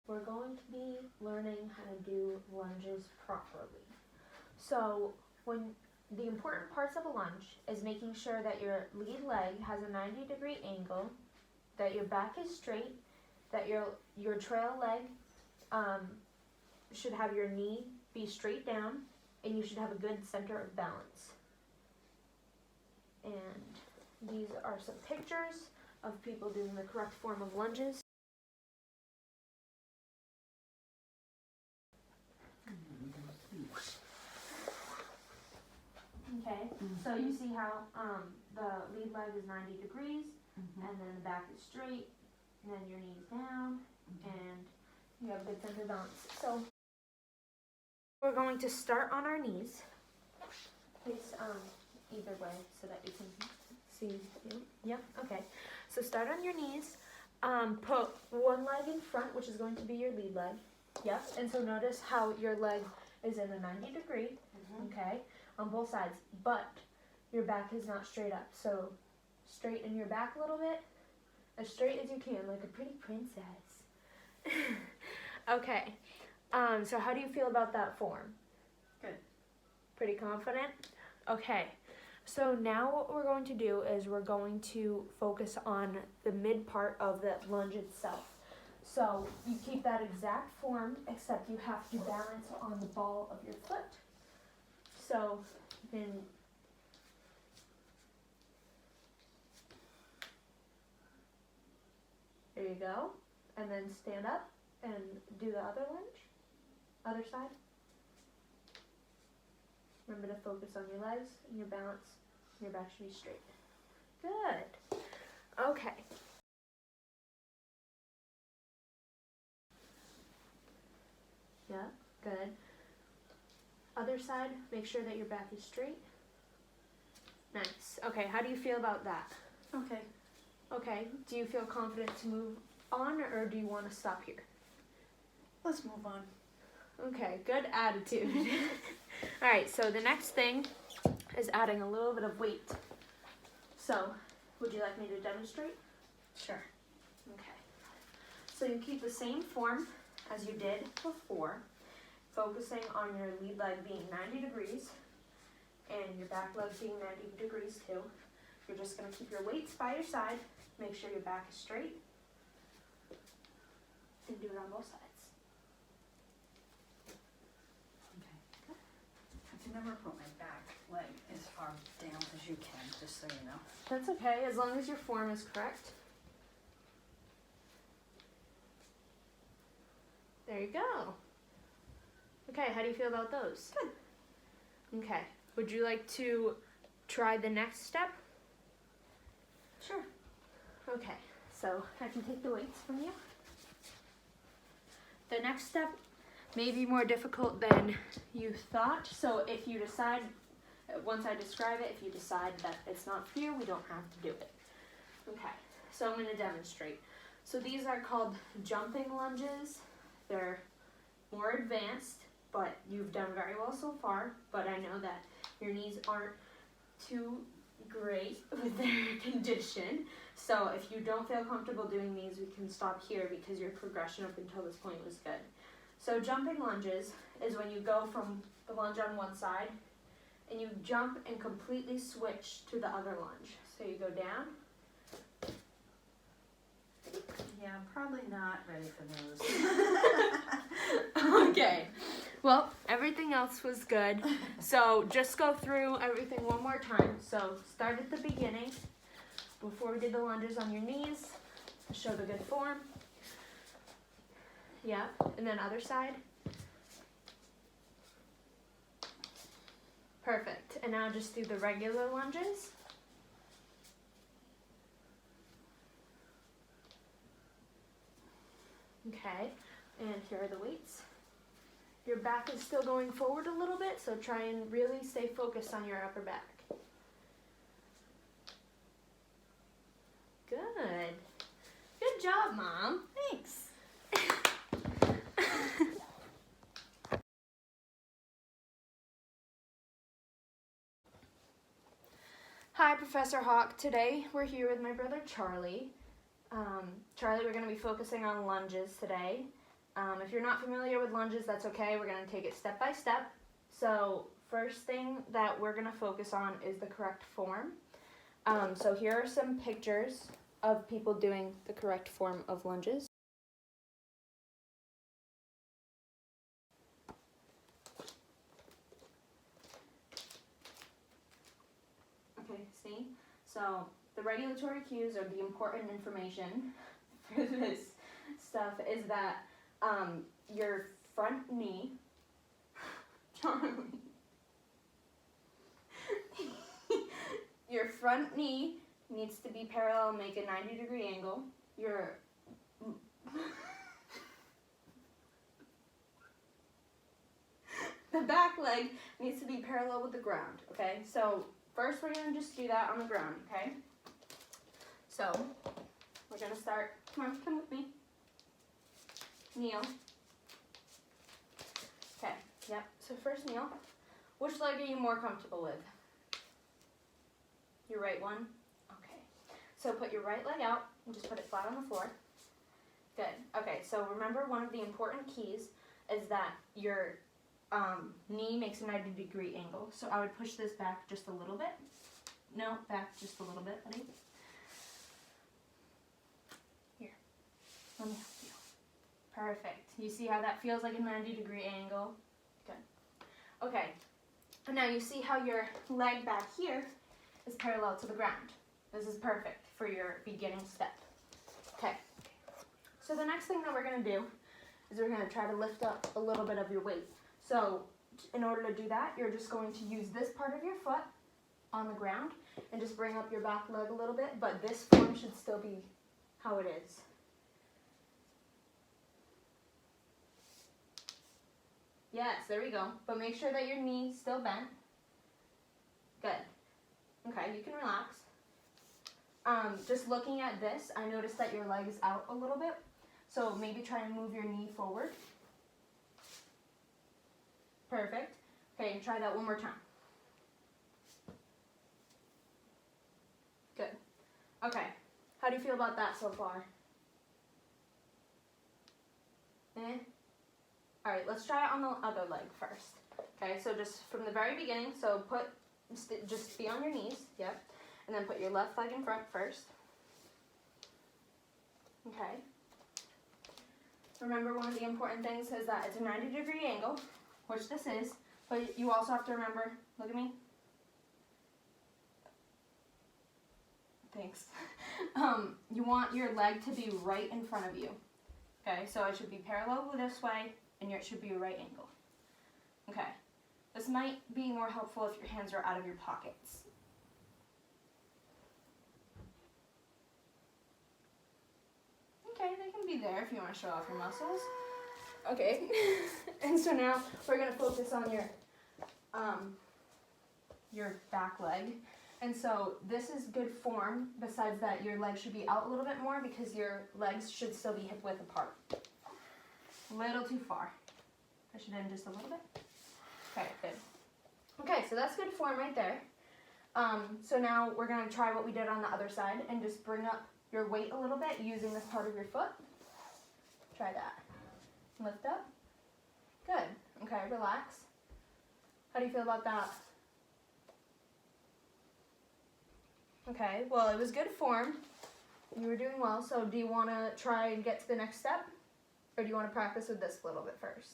we're going to be learning how to do lunges properly. So the important parts of a lunge is making sure that your lead leg has a 90-degree angle, that your back is straight, that your trail leg should have your knee be straight down, and you should have a good center of balance. And these are some pictures of people doing the correct form of lunges. Okay, so you see how the lead leg is 90 degrees, and then the back is straight, and then your knees down, and you have good center balance. So we're going to start on our knees. Face either way so that you can see you. Yep, okay. So start on your knees. Put one leg in front, which is going to be your lead leg. Yep, and so notice how your leg is in a 90 degree, okay, on both sides, but your back is not straight up. So straighten your back a little bit, as straight as you can, like a pretty princess. Okay, so how do you feel about that form? Good. Pretty confident? Okay, so now what we're going to do is we're going to focus on the mid part of the lunge itself. So you keep that exact form, except you have to balance on the ball of your foot. So you can there you go, and then stand up and do the other lunge, other side. Remember to focus on your legs and your balance. Your back should be straight. Good. Okay. Yeah, good. Other side, make sure that your back is straight. Nice. Okay, how do you feel about that? Okay. Okay, do you feel confident to move on, or do you want to stop here? Let's move on. Okay, good attitude. All right, so the next thing is adding a little bit of weight. So, would you like me to demonstrate? Sure. Okay. So you keep the same form as you did before, focusing on your lead leg being 90 degrees and your back leg being 90 degrees too. You're just going to keep your weights by your side, make sure your back is straight, and do it on both sides. Okay. I can never put my back leg as far down as you can, just so you know. That's okay, as long as your form is correct. There you go. Okay, how do you feel about those? Good. Okay, would you like to try the next step? Sure. Okay, so I can take the weights from you. The next step may be more difficult than you thought, so if you decide, once I describe it, if you decide that it's not for you, we don't have to do it. Okay, so I'm going to demonstrate. So these are called jumping lunges. They're more advanced, but you've done very well so far, but I know that your knees aren't too great with their condition. So if you don't feel comfortable doing these, we can stop here because your progression up until this point was good. So jumping lunges is when you go from the lunge on one side and you jump and completely switch to the other lunge. So you go down. Yeah, I'm probably not ready for those. Okay. Well, everything else was good. So just go through everything one more time. So start at the beginning before we did the lunges on your knees to show the good form. Yeah, and then other side. Perfect. And now just do the regular lunges. Okay, and here are the weights. Your back is still going forward a little bit, so try and really stay focused on your upper back. Good. Good job, Mom. Thanks. Hi, Professor Hawk. Today we're here with my brother Charlie. Charlie, we're going to be focusing on lunges today. If you're not familiar with lunges, that's okay. We're going to take it step by step. So first thing that we're going to focus on is the correct form. So here are some pictures of people doing the correct form of lunges. Okay, see? So the regulatory cues or the important information for this stuff is that your front knee, Charlie, your front knee needs to be parallel, make a 90-degree angle. Your the back leg needs to be parallel with the ground, okay? So first we're gonna just do that on the ground, okay? So we're gonna start, come with me. Kneel. Okay, yep, so first kneel. Which leg are you more comfortable with? Your right one? Okay. So put your right leg out and just put it flat on the floor. Good. Okay, so remember one of the important keys is that your knee makes a 90-degree angle. So I would push this back just a little bit. No, back just a little bit, buddy. Here, let me help you. Perfect. You see how that feels like a 90-degree angle? Good. Okay, and now you see how your leg back here is parallel to the ground. This is perfect for your beginning step. Okay, so the next thing that we're going to do is we're going to try to lift up a little bit of your weight. So in order to do that, you're just going to use this part of your foot on the ground and just bring up your back leg a little bit, but this form should still be how it is. Yes, there we go. But make sure that your knee's still bent. Good. Okay, you can relax. Just looking at this, I noticed that your leg is out a little bit. So maybe try and move your knee forward. Perfect. Okay, try that one more time. Good. Okay, how do you feel about that so far? Eh? Alright, let's try it on the other leg first. Okay, so just from the very beginning, so just be on your knees, yep. And then put your left leg in front first. Okay. Remember, one of the important things is that it's a 90-degree angle, which this is, but you also have to remember, look at me. Thanks. You want your leg to be right in front of you. Okay, so it should be parallel this way, and it should be a right angle. Okay, this might be more helpful if your hands are out of your pockets. Okay, they can be there if you want to show off your muscles. Okay, and so now we're going to focus on your back leg. And so this is good form, besides that your legs should be out a little bit more because your legs should still be hip width apart. A little too far. Push it in just a little bit. Okay, good. Okay, so that's good form right there. So now we're going to try what we did on the other side and just bring up your weight a little bit using this part of your foot. Try that. Lift up. Good. Okay, relax. How do you feel about that? Okay, well, it was good form. You were doing well, so do you want to try and get to the next step? Or do you want to practice with this a little bit first?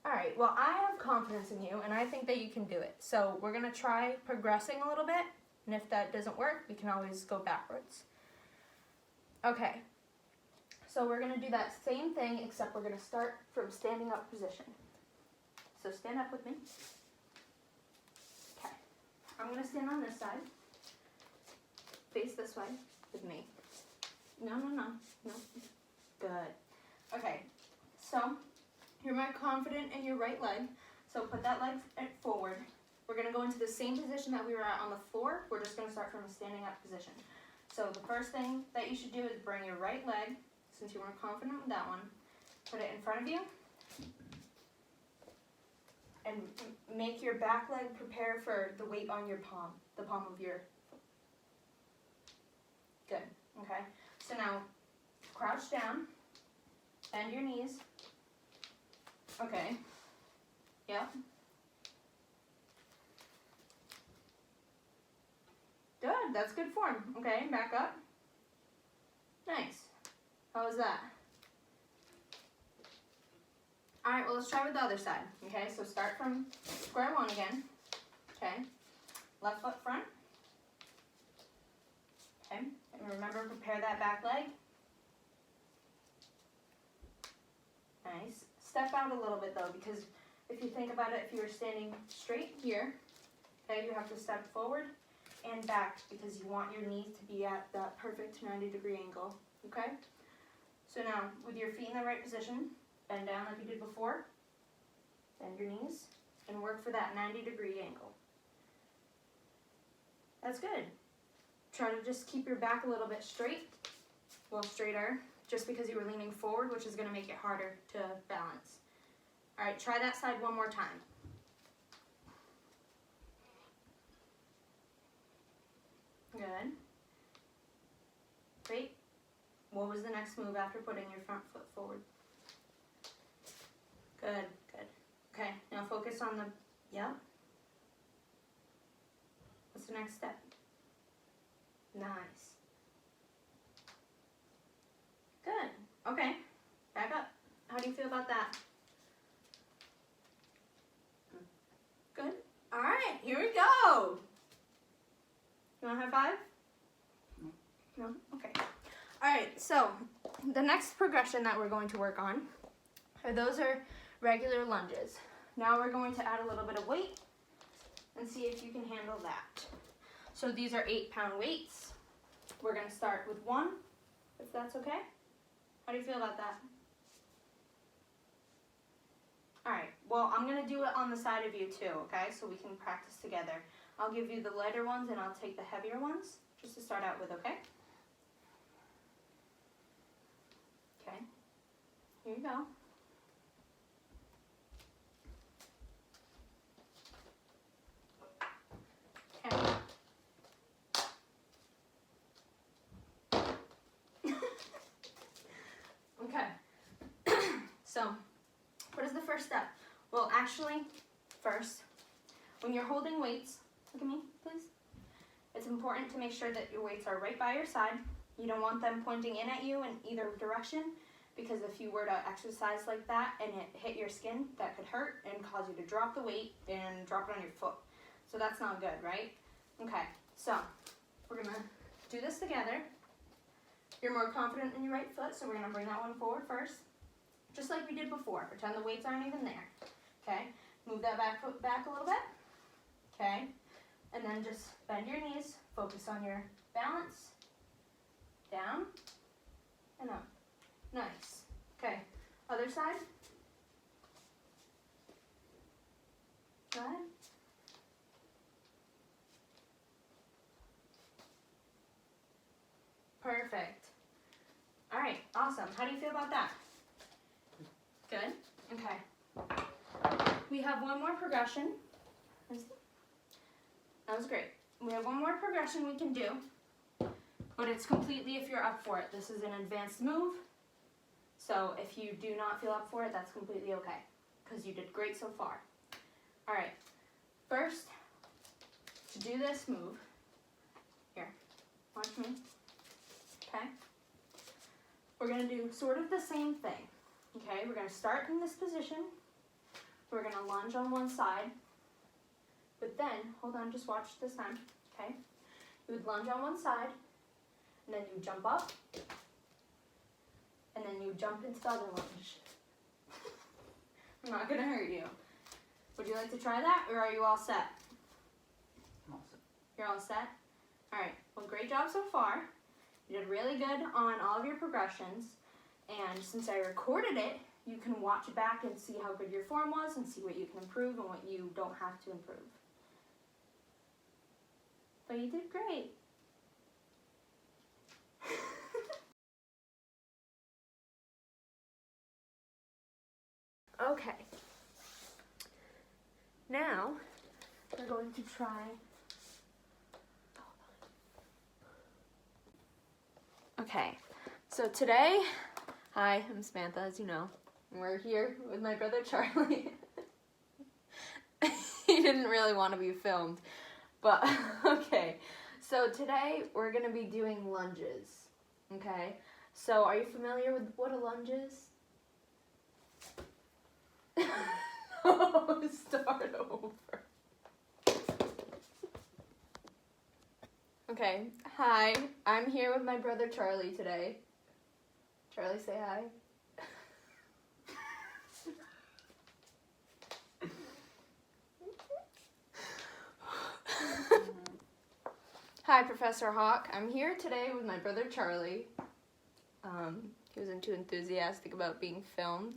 Alright, well, I have confidence in you, and I think that you can do it. So we're going to try progressing a little bit, and if that doesn't work, we can always go backwards. Okay, so we're going to do that same thing, except we're going to start from standing up position. So stand up with me. Okay, I'm going to stand on this side. Face this way with me. No. Good. Okay, so you're more confident in your right leg, so put that leg forward. We're going to go into the same position that we were at on the floor. We're just going to start from a standing up position. So the first thing that you should do is bring your right leg, since you weren't confident with that one, put it in front of you, and make your back leg prepare for the weight on your palm, the palm of your foot. Good, okay. So now slouch down, bend your knees. Okay. Yep. Good, that's good form. Okay, back up. Nice. How was that? All right, well, let's try with the other side. Okay, so start from square one again. Okay, left foot front. Okay, and remember, prepare that back leg. Nice. Step out a little bit though, because if you think about it, if you were standing straight here, okay, you have to step forward and back because you want your knees to be at that perfect 90-degree angle, okay? So now, with your feet in the right position, bend down like you did before, bend your knees, and work for that 90-degree angle. That's good. Try to just keep your back a little bit straight, well, straighter, just because you were leaning forward, which is going to make it harder to balance. All right, try that side one more time. Good. Great. What was the next move after putting your front foot forward? Good, good. Okay, now focus on the, yep. What's the next step? Nice. Good. Okay, back up. How do you feel about that? Good. All right, here we go. You want a high five? No? Okay. All right, so the next progression that we're going to work on those are regular lunges. Now we're going to add a little bit of weight and see if you can handle that. So these are 8-pound weights. We're going to start with 1, if that's okay. How do you feel about that? All right, well, I'm going to do it on the side of you too, okay? So we can practice together. I'll give you the lighter ones and I'll take the heavier ones just to start out with, okay? Okay, here you go. Okay. Okay, so what is the first step? Well, actually, first, when you're holding weights, look at me, please. It's important to make sure that your weights are right by your side. You don't want them pointing in at you in either direction, because if you were to exercise like that and it hit your skin, that could hurt and cause you to drop the weight and drop it on your foot. So that's not good, right? Okay, so we're gonna do this together. You're more confident in your right foot, so we're gonna bring that one forward first, just like we did before. Pretend the weights aren't even there, okay? Move that back foot back a little bit, okay? And then just bend your knees, focus on your balance, down, and up. Nice. Okay, other side. Go ahead. Perfect. All right, awesome. How do you feel about that? Good? Okay. We have one more progression. That was great. We have one more progression we can do, but it's completely if you're up for it. This is an advanced move, so if you do not feel up for it, that's completely okay, because you did great so far. All right, first, to do this move, here, watch me, okay? We're gonna do sort of the same thing, okay? We're gonna start in this position. We're gonna lunge on one side, but then, hold on, just watch this time, okay? You would lunge on one side, and then you jump up, and then you jump into the other lunge. I'm not gonna hurt you. Would you like to try that, or are you all set? I'm all set. You're all set? All right, well, great job so far. You did really good on all of your progressions, and since I recorded it, you can watch it back and see how good your form was and see what you can improve and what you don't have to improve. But you did great. Okay. Now, we're going to try. Okay, so today Hi, I'm Samantha, as you know. And we're here with my brother Charlie. He didn't really want to be filmed, but okay. So today we're going to be doing lunges, okay? So are you familiar with what a lunge is? No, start over. Okay, hi, I'm here with my brother Charlie today. Charlie, say hi. Hi, Professor Hawk. I'm here today with my brother Charlie. He wasn't too enthusiastic about being filmed,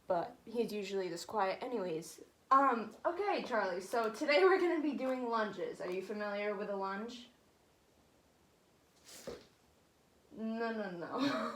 but he's usually this quiet anyways. Okay, Charlie, so today we're going to be doing lunges. Are you familiar with a lunge? No.